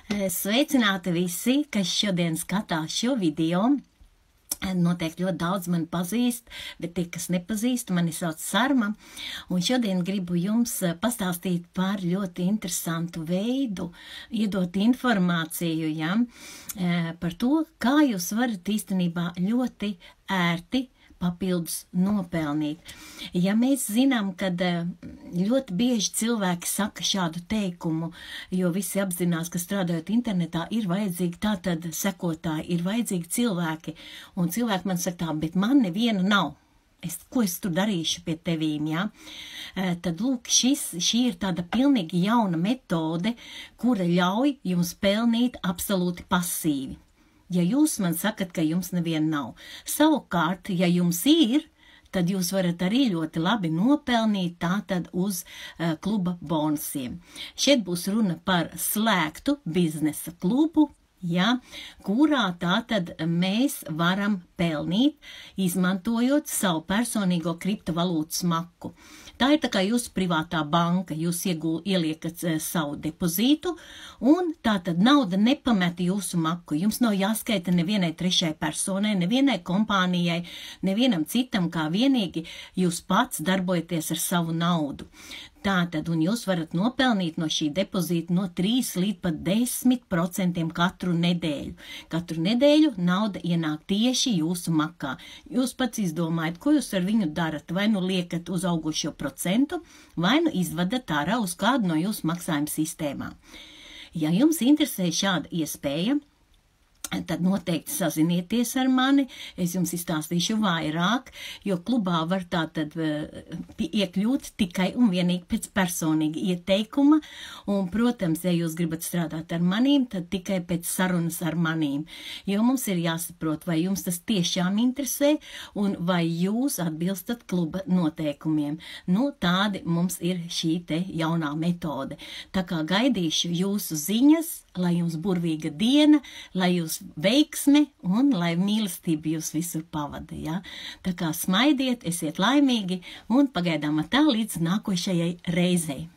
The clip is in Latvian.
Sveicināti visi, kas šodien skatās šo video. Noteikti ļoti daudz mani pazīst, bet tie, kas nepazīst, mani sauc Sarma. Un šodien gribu jums pastāstīt par ļoti interesantu veidu, iedot informāciju, par to, kā jūs varat īstenībā ļoti ērti papildus nopelnīt. Ja mēs zinām, kad ļoti bieži cilvēki saka šādu teikumu, jo visi apzinās, ka strādājot internetā ir vajadzīgi tātad sekotāji, ir vajadzīgi cilvēki, un cilvēki man saka tā, bet man neviena nav. Ko es tur darīšu pie tevīm, Tad lūk, šī ir tāda pilnīgi jauna metode, kura ļauj jums pelnīt absolūti pasīvi. Ja jūs man sakat, ka jums neviena nav. Savukārt, ja jums ir, tad jūs varat arī ļoti labi nopelnīt tātad uz kluba bonusiem. Šeit būs runa par slēgtu biznesa klubu, kurā tātad mēs varam pelnīt, izmantojot savu personīgo kriptovalūtu smaku. Tā ir tā kā jūsu privātā banka, jūs ieliekat savu depozītu, un tātad nauda nepamet jūsu maku. Jums nav jāskaita nevienai trešai personai, nevienai kompānijai, nevienam citam, kā vienīgi jūs pats darbojaties ar savu naudu. Tātad, un jūs varat nopelnīt no šī depozīta no 3 līdz pat 10% katru nedēļu. Katru nedēļu nauda ienāk tieši jūsu makā. Jūs pats izdomājat, ko jūs ar viņu darat, vai nu liekat uz augošo procentu, vai nu izvadat ārā uz kādu no jūsu maksājuma sistēmām. Ja jums interesē šāda iespēja, tad noteikti sazinieties ar mani, es jums izstāstīšu vairāk, jo klubā var tātad iekļūt tikai un vienīgi pēc personīga ieteikuma, un, protams, ja jūs gribat strādāt ar manīm, tad tikai pēc sarunas ar manīm, jo mums ir jāsaprot, vai jums tas tiešām interesē, un vai jūs atbilstat kluba noteikumiem. Nu, tādi mums ir šī te jaunā metode. Tā kā gaidīšu jūsu ziņas, lai jums burvīga diena, lai jūs veiksme un lai mīlestība jūs visur pavada, Tā kā smaidiet, esiet laimīgi un pagaidām tā līdz nākošajai reizei.